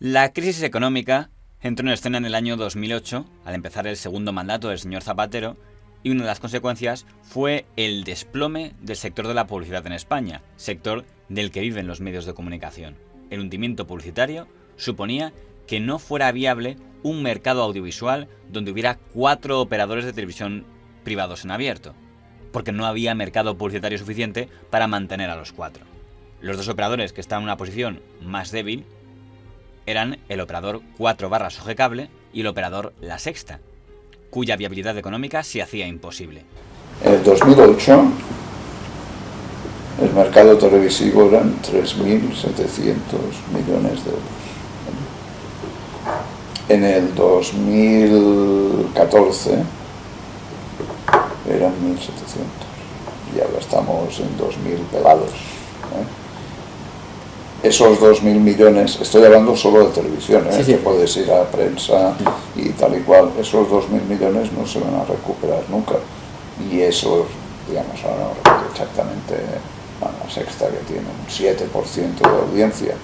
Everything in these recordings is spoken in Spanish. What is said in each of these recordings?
La crisis económica entró en escena en el año 2008, al empezar el segundo mandato del señor Zapatero, y una de las consecuencias fue el desplome del sector de la publicidad en España, sector del que viven los medios de comunicación. El hundimiento publicitario suponía que no fuera viable un mercado audiovisual donde hubiera 4 operadores de televisión privados en abierto, porque no había mercado publicitario suficiente para mantener a los 4. Los 2 operadores que estaban en una posición más débil eran el operador 4/Sogecable y el operador La Sexta, cuya viabilidad económica se hacía imposible. En el 2008 el mercado televisivo eran 3.700 millones de euros. En el 2014 eran 1.700 y ahora estamos en 2.000 pelados. Esos 2.000 millones, estoy hablando solo de televisión, sí. Que puedes ir a prensa y tal y cual, esos 2.000 millones no se van a recuperar nunca. Y esos, digamos, ahora no recuerdo exactamente, La Sexta, que tiene un 7% de audiencia,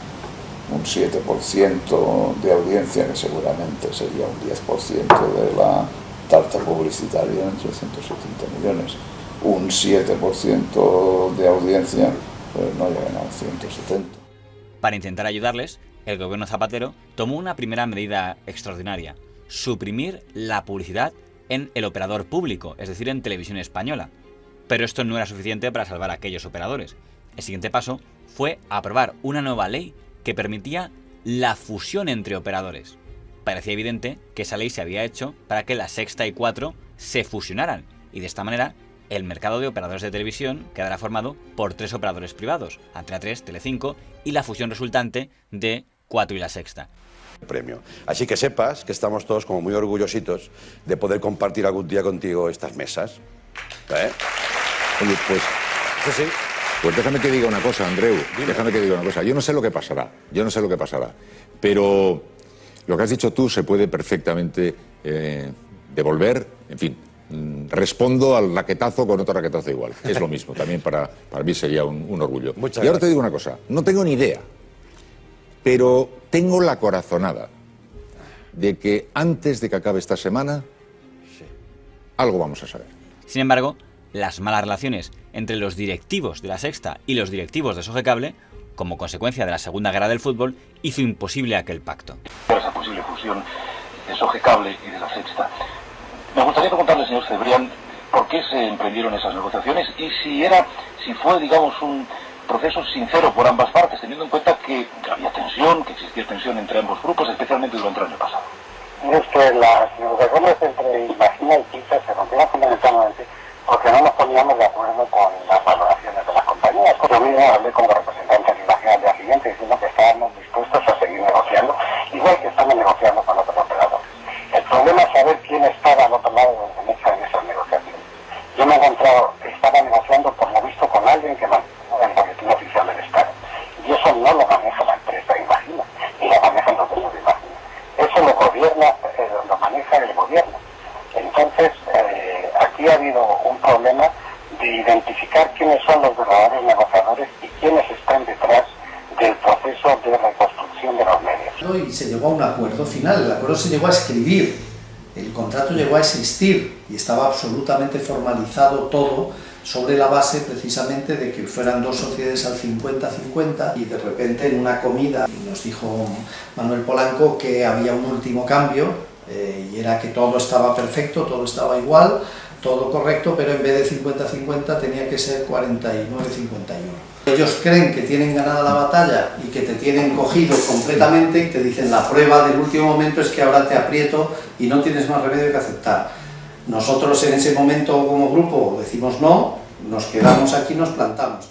un 7% de audiencia que seguramente sería un 10% de la tarta publicitaria en 370 millones. Un 7% de audiencia, pues no llegan a 170. Para intentar ayudarles, el gobierno Zapatero tomó una primera medida extraordinaria: suprimir la publicidad en el operador público, es decir, en Televisión Española. Pero esto no era suficiente para salvar a aquellos operadores. El siguiente paso fue aprobar una nueva ley que permitía la fusión entre operadores. Parecía evidente que esa ley se había hecho para que La Sexta y 4 se fusionaran, y de esta manera el mercado de operadores de televisión quedará formado por 3 operadores privados, Antena 3, Telecinco, y la fusión resultante de 4 y La Sexta. Premio. Así que sepas que estamos todos como muy orgullositos de poder compartir algún día contigo estas mesas. Oye, pues... Sí. Pues déjame que diga una cosa, Andreu. Dime. Déjame que diga una cosa. Yo no sé lo que pasará. Pero lo que has dicho tú se puede perfectamente devolver. En fin, respondo al raquetazo con otro raquetazo igual. Es lo mismo. También para mí sería un orgullo. Muchas y ahora gracias. te digo una cosa. No tengo ni idea, pero tengo la corazonada de que antes de que acabe esta semana, algo vamos a saber. Sin embargo, las malas relaciones entre los directivos de La Sexta y los directivos de Sogecable, como consecuencia de la Segunda Guerra del Fútbol, hizo imposible aquel pacto. Esa posible fusión de Sogecable y de La Sexta. Me gustaría preguntarle, señor Cebrián, por qué se emprendieron esas negociaciones y si fue, digamos, un proceso sincero por ambas partes, teniendo en cuenta que había tensión, que existía tensión entre ambos grupos, especialmente durante el año pasado. Mire usted, las negociaciones entre Imagina y Prisa se rompieron fundamentalmente porque no nos poníamos de acuerdo con las valoraciones de las compañías. Yo mismo hablé con los representantes de Imagina al día siguiente diciendo que estábamos dispuestos a seguir negociando, igual que estamos negociando con otros operadores. El problema es saber quién estaba al otro lado de la mesa en esas negociaciones. Yo me he encontrado, estaba negociando por lo visto con alguien que manejaba el boletín oficial del Estado. Y eso no lo maneja la empresa Imagina, y lo manejan los dueños de Imagina. Eso lo maneja el gobierno. Entonces, aquí ha habido un problema de identificar quiénes son los verdaderos negociadores y quiénes están detrás del proceso de reconstrucción de los medios. Y se llegó a un acuerdo final, el acuerdo se llegó a escribir, el contrato llegó a existir y estaba absolutamente formalizado todo sobre la base precisamente de que fueran 2 sociedades al 50-50 y de repente en una comida nos dijo Manuel Polanco que había un último cambio y era que todo estaba perfecto, todo estaba igual, todo correcto, pero en vez de 50-50 tenía que ser 49-51. Ellos creen que tienen ganada la batalla y que te tienen cogido completamente y te dicen la prueba del último momento es que ahora te aprieto y no tienes más remedio que aceptar. Nosotros en ese momento como grupo decimos no, nos quedamos aquí y nos plantamos.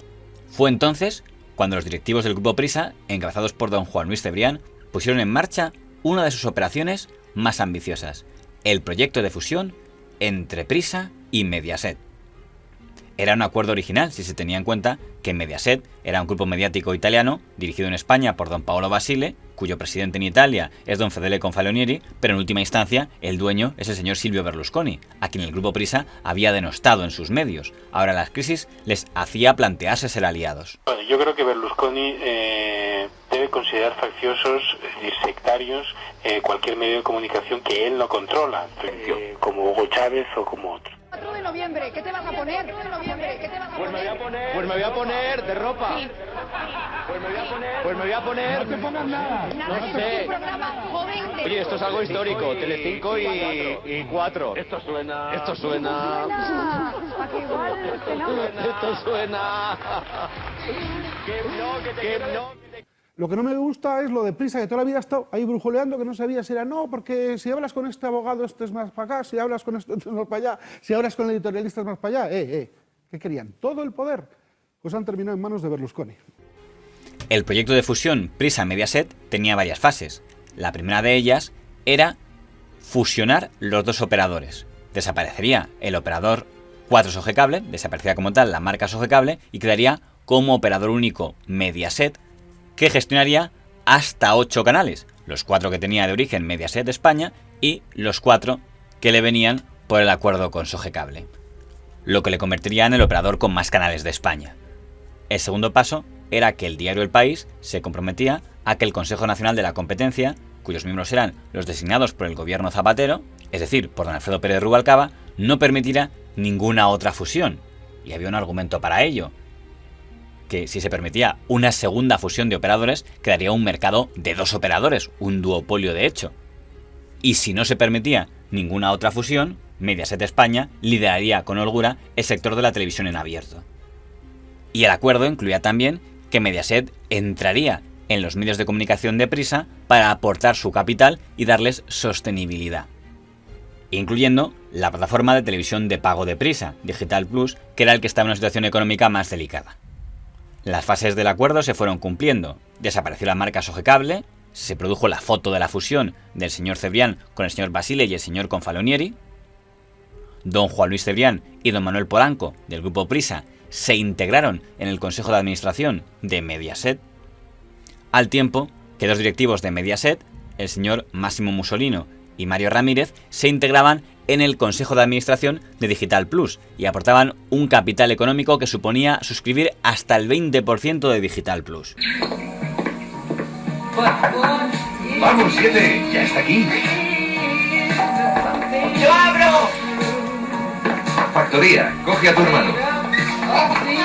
Fue entonces cuando los directivos del Grupo Prisa, encabezados por don Juan Luis Cebrián, pusieron en marcha una de sus operaciones más ambiciosas, el proyecto de fusión entre Prisa y Mediaset. era un acuerdo original si se tenía en cuenta que Mediaset era un grupo mediático italiano dirigido en España por don Paolo Basile, cuyo presidente en Italia es don Fedele Confalonieri, pero en última instancia el dueño es el señor Silvio Berlusconi, a quien el grupo Prisa había denostado en sus medios. Ahora la crisis les hacía plantearse ser aliados. Yo creo que Berlusconi debe considerar facciosos, es decir, sectarios, cualquier medio de comunicación que él no controla, como Hugo Chávez o como otros. 4 de noviembre, ¿qué te vas a poner? 4 de noviembre, ¿qué te vas a poner? Pues me voy a poner de ropa. Sí. Pues me voy a poner. No te pongas nada. Nada, no que sé. es un programa joven. Oye, esto es algo histórico. Telecinco y 4. Esto suena. Esto suena. Para que igual Esto suena. Que no. Lo que no me gusta es lo de Prisa, que toda la vida ha estado ahí brujuleando, que no sabía si era no, porque si hablas con este abogado esto es más para acá, si hablas con esto es más para allá, si hablas con el editorialista es más para allá. ¿Qué querían? Todo el poder. Pues han terminado en manos de Berlusconi. El proyecto de fusión Prisa-Mediaset tenía varias fases. La primera de ellas era fusionar los dos operadores. Desaparecería el operador 4 Sogecable, desaparecía como tal la marca Sogecable y quedaría como operador único Mediaset, que gestionaría hasta 8 canales, los 4 que tenía de origen Mediaset España y los 4 que le venían por el acuerdo con Sogecable, lo que le convertiría en el operador con más canales de España. El segundo paso era que el diario El País se comprometía a que el Consejo Nacional de la Competencia, cuyos miembros eran los designados por el gobierno Zapatero, es decir, por don Alfredo Pérez Rubalcaba, no permitiera ninguna otra fusión. Y había un argumento para ello, que si se permitía una segunda fusión de operadores, quedaría un mercado de 2 operadores, un duopolio de hecho. Y si no se permitía ninguna otra fusión, Mediaset España lideraría con holgura el sector de la televisión en abierto. Y el acuerdo incluía también que Mediaset entraría en los medios de comunicación de Prisa para aportar su capital y darles sostenibilidad, incluyendo la plataforma de televisión de pago de Prisa, Digital Plus, que era el que estaba en una situación económica más delicada. Las fases del acuerdo se fueron cumpliendo. Desapareció la marca Sogecable, se produjo la foto de la fusión del señor Cebrián con el señor Basile y el señor Confalonieri. Don Juan Luis Cebrián y don Manuel Polanco, del grupo Prisa, se integraron en el Consejo de Administración de Mediaset, al tiempo que 2 directivos de Mediaset, el señor Máximo Musolino y Mario Ramírez, se integraban en el Consejo de Administración de Digital Plus y aportaban un capital económico que suponía suscribir hasta el 20% de Digital Plus. ¡Vamos, 7! ¡Ya está aquí! ¡Yo abro! Factoría, coge a tu hermano.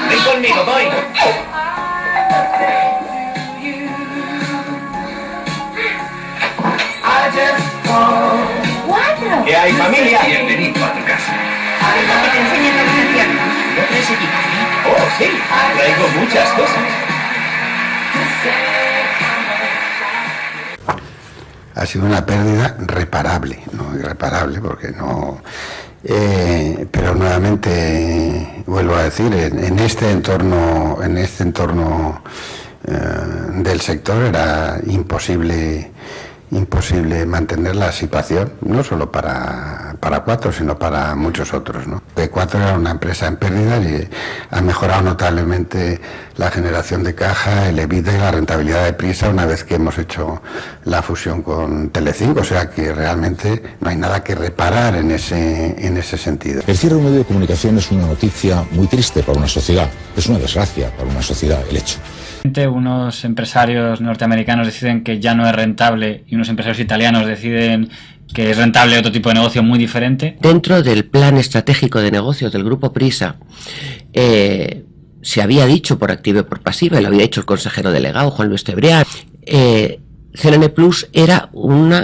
¡Ven conmigo, voy! ¡4! ¿Qué hay, familia? Bienvenido a tu casa. Que te enseñen la canción. ¿No traes equipaje? Oh, sí, traigo muchas cosas. Ha sido una pérdida reparable, no irreparable, porque no... pero nuevamente, vuelvo a decir, en este entorno del sector era imposible mantener la situación, no solo para 4, sino para muchos otros, ¿no? P4 era una empresa en pérdida y ha mejorado notablemente la generación de caja, el EBITDA y la rentabilidad de Prisa una vez que hemos hecho la fusión con Telecinco, o sea que realmente no hay nada que reparar en ese sentido. El cierre de un medio de comunicación es una noticia muy triste para una sociedad, es una desgracia para una sociedad el hecho. Unos empresarios norteamericanos deciden que ya no es rentable y unos empresarios italianos deciden que es rentable otro tipo de negocio muy diferente. Dentro del plan estratégico de negocios del grupo Prisa se había dicho por activa y por pasiva, lo había dicho el consejero delegado Juan Luis Cebrián, CNN Plus era un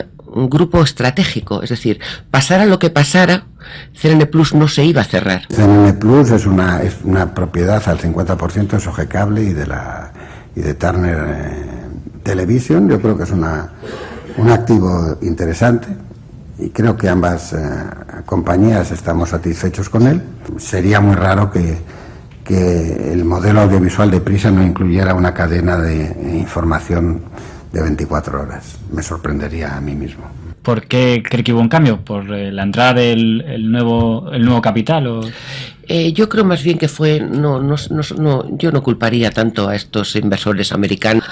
grupo estratégico, es decir, pasara lo que pasara, CNN Plus no se iba a cerrar. CNN Plus es una propiedad al 50% de Sogecable y de Turner Television. Yo creo que es un activo interesante y creo que ambas compañías estamos satisfechos con él. Sería muy raro que el modelo audiovisual de Prisa no incluyera una cadena de información de 24 horas. Me sorprendería a mí mismo. ¿Por qué cree que hubo un cambio? ¿Por la entrada del nuevo capital? ¿O? Yo creo más bien que fue, yo no culparía tanto a estos inversores americanos,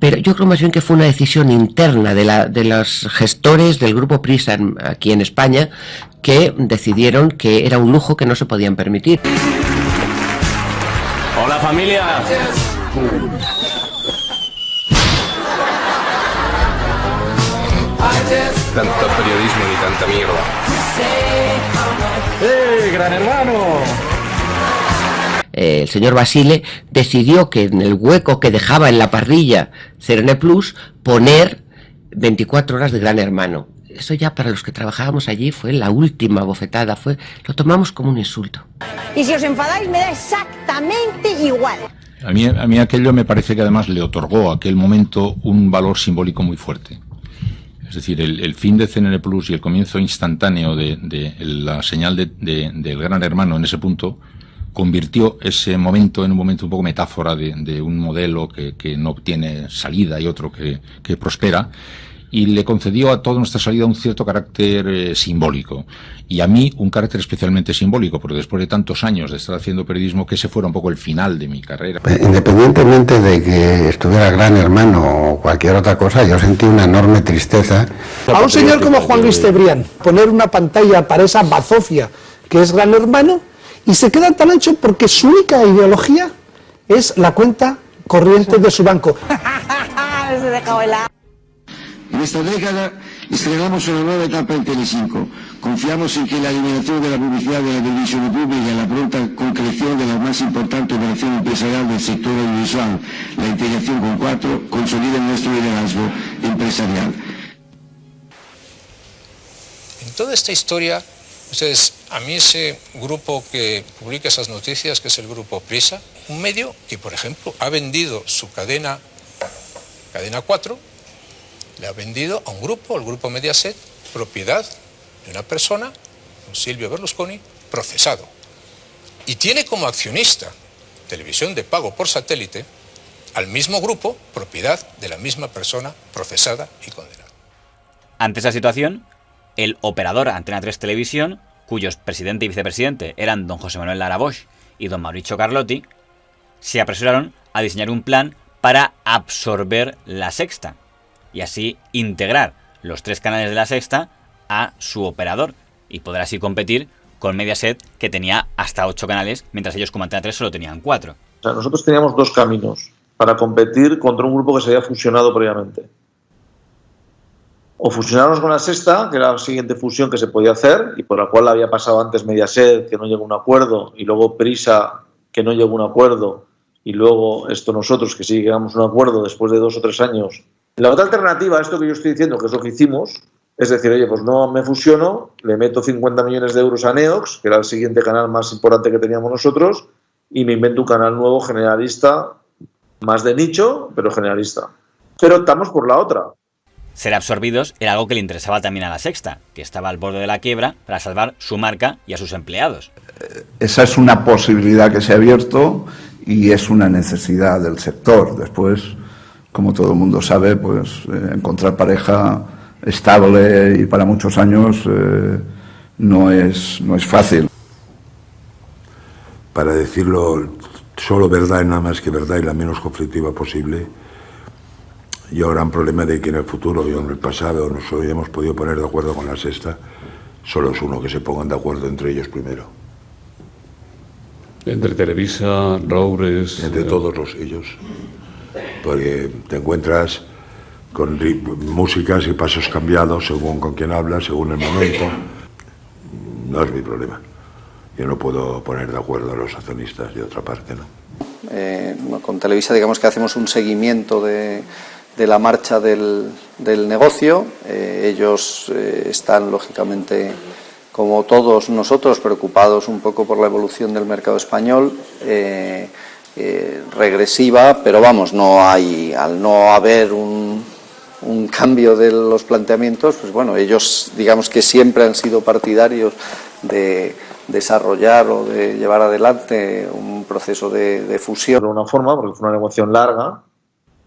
pero yo creo más bien que fue una decisión interna de los gestores del grupo Prisa aquí en España, que decidieron que era un lujo que no se podían permitir. Hola familia. Tanto periodismo ni tanta mierda. Gran hermano! El señor Basile decidió que en el hueco que dejaba en la parrilla CNN Plus poner 24 horas de Gran Hermano. Eso ya para los que trabajábamos allí fue la última bofetada, lo tomamos como un insulto. Y si os enfadáis me da exactamente igual. A mí aquello me parece que además le otorgó a aquel momento un valor simbólico muy fuerte. Es decir, el fin de CNN Plus y el comienzo instantáneo de la señal del Gran Hermano en ese punto convirtió ese momento en un momento un poco metáfora de un modelo que no tiene salida y otro que prospera, y le concedió a toda nuestra salida un cierto carácter simbólico. Y a mí un carácter especialmente simbólico, porque después de tantos años de estar haciendo periodismo, que ese fuera un poco el final de mi carrera. Independientemente de que estuviera Gran Hermano o cualquier otra cosa, yo sentí una enorme tristeza. A un señor como Juan Luis Cebrián, poner una pantalla para esa bazofia que es Gran Hermano, y se queda tan ancho porque su única ideología es la cuenta corriente de su banco. En esta década estrenamos una nueva etapa en Telecinco. Confiamos en que la eliminación de la publicidad de la televisión pública y la pronta concreción de la más importante operación empresarial del sector audiovisual, la integración con Cuatro, consoliden nuestro liderazgo empresarial. En toda esta historia, ustedes, a mí ese grupo que publica esas noticias, que es el grupo Prisa, un medio que, por ejemplo, ha vendido su cadena 4, le ha vendido a un grupo, el grupo Mediaset, propiedad de una persona, don Silvio Berlusconi, procesado. Y tiene como accionista televisión de pago por satélite al mismo grupo, propiedad de la misma persona procesada y condenada. Ante esa situación, el operador Antena 3 Televisión, cuyos presidente y vicepresidente eran don José Manuel Lara Bosch y don Mauricio Carlotti, se apresuraron a diseñar un plan para absorber La Sexta y así integrar los 3 canales de La Sexta a su operador y poder así competir con Mediaset, que tenía hasta 8 canales, mientras ellos como Antena 3 solo tenían 4. O sea, nosotros teníamos 2 caminos para competir contra un grupo que se había fusionado previamente. O fusionarnos con La Sexta, que era la siguiente fusión que se podía hacer y por la cual había pasado antes Mediaset, que no llegó a un acuerdo, y luego Prisa, que no llegó a un acuerdo, y luego nosotros, que sí llegamos a un acuerdo después de 2 o 3 años. La otra alternativa a esto que yo estoy diciendo, que es lo que hicimos, es decir, oye, pues no me fusiono, le meto 50 millones de euros a Neox, que era el siguiente canal más importante que teníamos nosotros, y me invento un canal nuevo generalista, más de nicho, pero generalista. Pero optamos por la otra. Ser absorbidos era algo que le interesaba también a La Sexta, que estaba al borde de la quiebra para salvar su marca y a sus empleados. Esa es una posibilidad que se ha abierto y es una necesidad del sector. Después, como todo el mundo sabe, pues encontrar pareja estable y para muchos años no es fácil. Para decirlo solo verdad y nada más que verdad y la menos conflictiva posible, y ahora un problema de que en el futuro y en el pasado nos hayamos podido poner de acuerdo con La Sexta, solo es uno, que se pongan de acuerdo entre ellos primero. Entre Televisa, Roures... Entre todos ellos. Porque te encuentras con músicas y pasos cambiados según con quién hablas, según el momento. No es mi problema. Yo no puedo poner de acuerdo a los accionistas de otra parte, ¿no? Con Televisa digamos que hacemos un seguimiento de la marcha del negocio. Ellos están lógicamente, como todos nosotros, preocupados un poco por la evolución del mercado español, regresiva, pero vamos, al no haber un cambio de los planteamientos, pues bueno, ellos digamos que siempre han sido partidarios de desarrollar o de llevar adelante un proceso de fusión. De una forma, porque fue una negociación larga,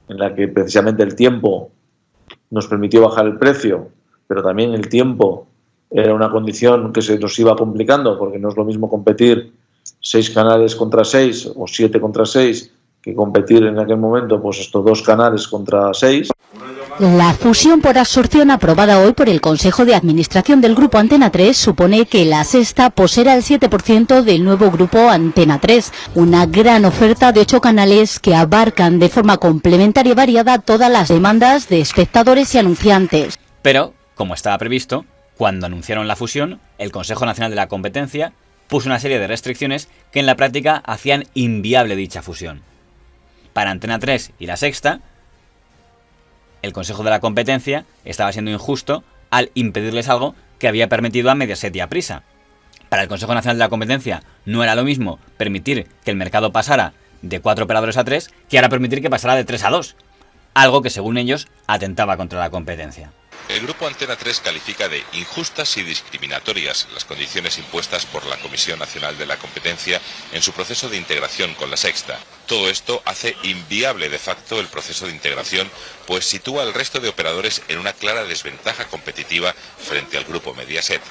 en la que precisamente el tiempo nos permitió bajar el precio, pero también el tiempo era una condición que se nos iba complicando, porque no es lo mismo competir 6 canales contra 6 o 7 contra 6, que competir en aquel momento, pues estos 2 canales contra 6. La fusión por absorción aprobada hoy por el Consejo de Administración del Grupo Antena 3 supone que La Sexta poseerá el 7% del nuevo Grupo Antena 3, una gran oferta de 8 canales que abarcan de forma complementaria y variada todas las demandas de espectadores y anunciantes. Pero, como estaba previsto, cuando anunciaron la fusión, el Consejo Nacional de la Competencia puso una serie de restricciones que en la práctica hacían inviable dicha fusión. Para Antena 3 y La Sexta, el Consejo de la Competencia estaba siendo injusto al impedirles algo que había permitido a Mediaset y a Prisa. Para el Consejo Nacional de la Competencia no era lo mismo permitir que el mercado pasara de 4 operadores a 3 que ahora permitir que pasara de 3 a 2, algo que según ellos atentaba contra la competencia. El Grupo Antena 3 califica de injustas y discriminatorias las condiciones impuestas por la Comisión Nacional de la Competencia en su proceso de integración con La Sexta. Todo esto hace inviable de facto el proceso de integración, pues sitúa al resto de operadores en una clara desventaja competitiva frente al Grupo Mediaset.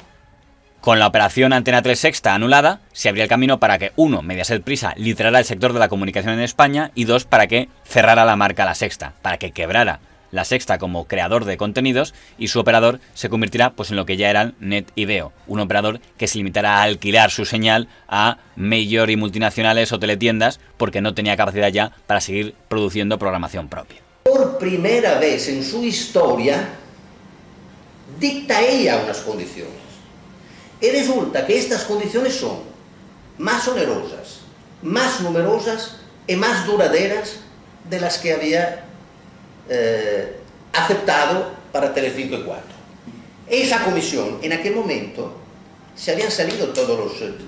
Con la operación Antena 3 Sexta anulada, se abría el camino para que 1. Mediaset Prisa liderara el sector de la comunicación en España y 2. Para que cerrara la marca La Sexta, para que quebrara La Sexta como creador de contenidos y su operador se convirtiera pues en lo que ya eran Net y Veo, un operador que se limitara a alquilar su señal a major y multinacionales o teletiendas porque no tenía capacidad ya para seguir produciendo programación propia. Por primera vez en su historia dicta ella unas condiciones y resulta que estas condiciones son más onerosas, más numerosas y más duraderas de las que había aceptado para Telecinco y 4. Esa comisión, en aquel momento, se habían salido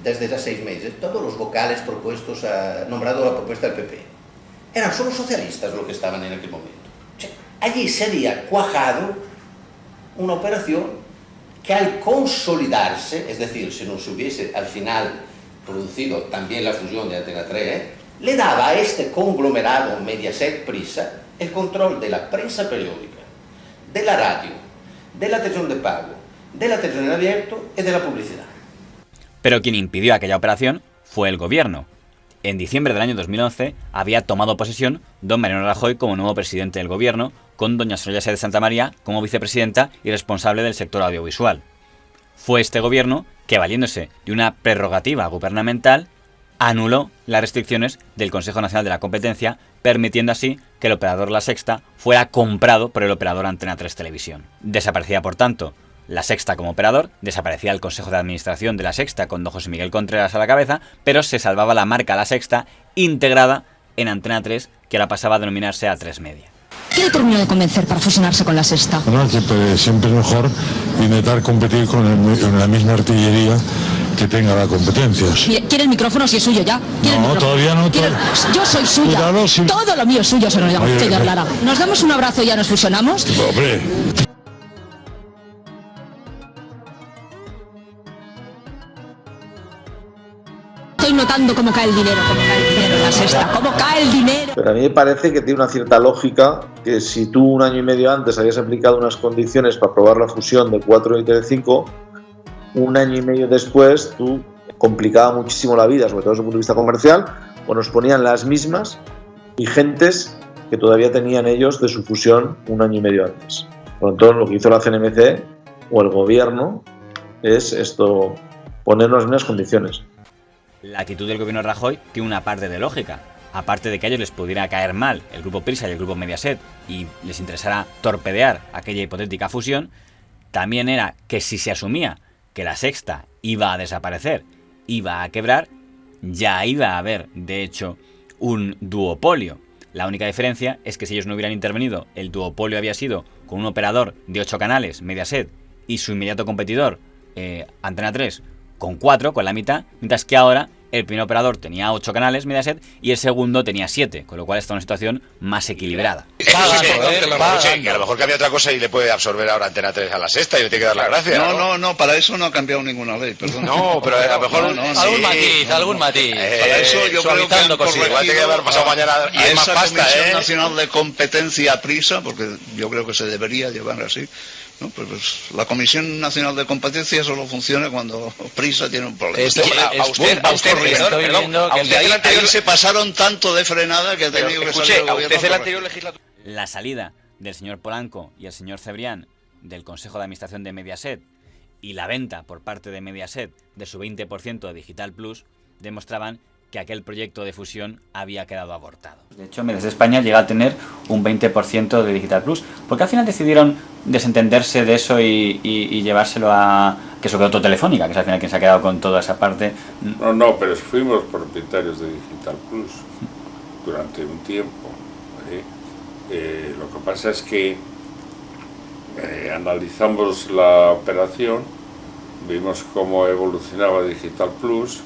desde hace 6 meses, todos los vocales propuestos, nombrados a la propuesta del PP. Eran solo socialistas los que estaban en aquel momento. O sea, allí se había cuajado una operación que al consolidarse, es decir, si no se hubiese al final producido también la fusión de Antena 3, le daba a este conglomerado Mediaset Prisa el control de la prensa periódica, de la radio, de la televisión de pago, de la televisión en abierto y de la publicidad. Pero quien impidió aquella operación fue el gobierno. En diciembre del año 2011 había tomado posesión don Mariano Rajoy como nuevo presidente del gobierno, con doña Soraya Sáenz de Santamaría como vicepresidenta y responsable del sector audiovisual. Fue este gobierno que, valiéndose de una prerrogativa gubernamental, anuló las restricciones del Consejo Nacional de la Competencia, permitiendo así que el operador La Sexta fuera comprado por el operador Antena 3 Televisión. Desaparecía, por tanto, La Sexta como operador, desaparecía el Consejo de Administración de La Sexta con don José Miguel Contreras a la cabeza, pero se salvaba la marca La Sexta integrada en Antena 3, que ahora pasaba a denominarse A3 Media. ¿Qué le terminó de convencer para fusionarse con La Sexta? Bueno, que siempre es mejor intentar competir con la misma artillería que tenga la competencia. ¿Quiere el micrófono si es suyo ya? No, todavía no. Yo soy suya. Cuidado, si... Todo lo mío es suyo, señor Lara. ¿Nos damos un abrazo y ya nos fusionamos? Hombre. Estoy notando cómo cae el dinero, La Sexta, cómo cae el dinero. Pero a mí me parece que tiene una cierta lógica que si tú 1 año y medio antes habías aplicado unas condiciones para aprobar la fusión de 4 y Telecinco, 1 año y medio después tú complicaba muchísimo la vida, sobre todo desde el punto de vista comercial, o nos ponían las mismas vigentes que todavía tenían ellos de su fusión 1 año y medio antes. Por lo tanto, lo que hizo la CNMC o el gobierno es esto, poner las mismas condiciones. La actitud del gobierno de Rajoy tiene una parte de lógica. Aparte de que a ellos les pudiera caer mal el grupo Prisa y el grupo Mediaset y les interesara torpedear aquella hipotética fusión, también era que si se asumía que La Sexta iba a desaparecer, iba a quebrar, ya iba a haber, de hecho, un duopolio. La única diferencia es que si ellos no hubieran intervenido, el duopolio había sido con un operador de 8 canales, Mediaset, y su inmediato competidor, Antena 3, con 4, con la mitad, mientras que ahora el primer operador tenía 8 canales, Mediaset, y el segundo tenía 7, con lo cual está en una situación más equilibrada. Que a lo mejor cambia otra cosa y le puede absorber ahora Antena 3 a La Sexta y le tiene que dar la gracia. No, para eso no ha cambiado ninguna ley, perdón. No, pero a lo mejor... Algún matiz. Para eso yo creo que han igual tiene que haber pasado mañana y es más pasta, Comisión Nacional de Competencia Prisa, porque yo creo que se debería llevar así, ¿no? Pues la Comisión Nacional de Competencia solo funciona cuando Prisa tiene un problema. A usted el anterior se pasaron tanto de frenada que ha tenido que salir el gobierno. La salida del señor Polanco y el señor Cebrián del Consejo de Administración de Mediaset y la venta por parte de Mediaset de su 20% de Digital Plus demostraban que aquel proyecto de fusión había quedado abortado. De hecho, Mediaset España llega a tener un 20% de Digital Plus. ¿Por qué al final decidieron desentenderse de eso y llevárselo a... que eso quedó todo Telefónica, que es al final quien se ha quedado con toda esa parte? No, pero fuimos propietarios de Digital Plus durante un tiempo. Lo que pasa es que analizamos la operación, vimos cómo evolucionaba Digital Plus,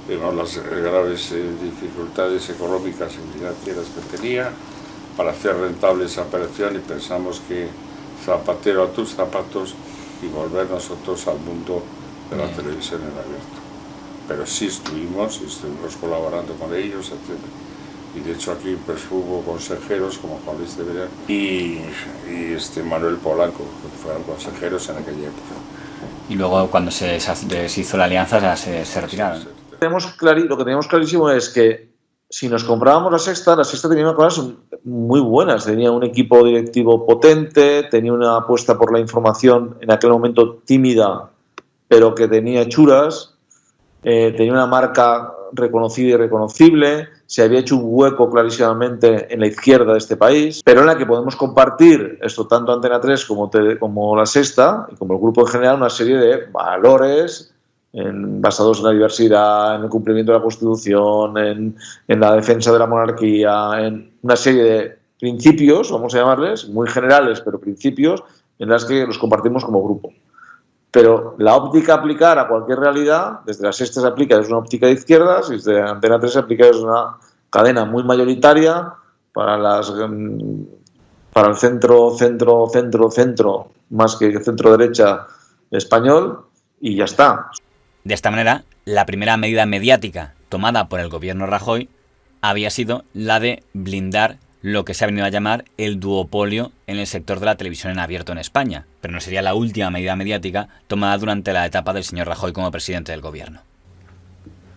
vimos las graves dificultades económicas y financieras que tenía para hacer rentable esa operación y pensamos que zapatero a tus zapatos y volver nosotros al mundo de la televisión en abierto. Pero sí estuvimos colaborando con ellos, etc. Y de hecho aquí pues hubo consejeros como Juan Luis Cebrián y Manuel Polanco, que fueron consejeros en aquella época. Y luego cuando se hizo la alianza se retiraron. Lo que teníamos clarísimo es que si nos comprábamos la Sexta tenía cosas muy buenas, tenía un equipo directivo potente, tenía una apuesta por la información en aquel momento tímida, pero que tenía hechuras, tenía una marca reconocida y reconocible, se había hecho un hueco clarísimamente en la izquierda de este país, pero en la que podemos compartir esto tanto Antena 3 como la Sexta y como el grupo en general una serie de valores basados en la diversidad, en el cumplimiento de la Constitución, en la defensa de la monarquía, en una serie de principios, vamos a llamarles, muy generales, pero principios en las que los compartimos como grupo. Pero la óptica a aplicar a cualquier realidad, desde la Sexta se aplica desde una óptica de izquierdas, y desde Antena 3 se aplica desde una cadena muy mayoritaria para el centro, más que centro-derecha español, y ya está. De esta manera, la primera medida mediática tomada por el gobierno Rajoy había sido la de blindar lo que se ha venido a llamar el duopolio en el sector de la televisión en abierto en España, pero no sería la última medida mediática tomada durante la etapa del señor Rajoy como presidente del gobierno.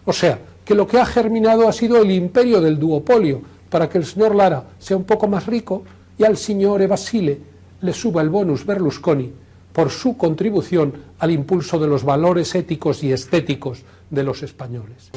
O sea, que lo que ha germinado ha sido el imperio del duopolio, para que el señor Lara sea un poco más rico y al señor Basile le suba el bonus Berlusconi por su contribución al impulso de los valores éticos y estéticos de los españoles.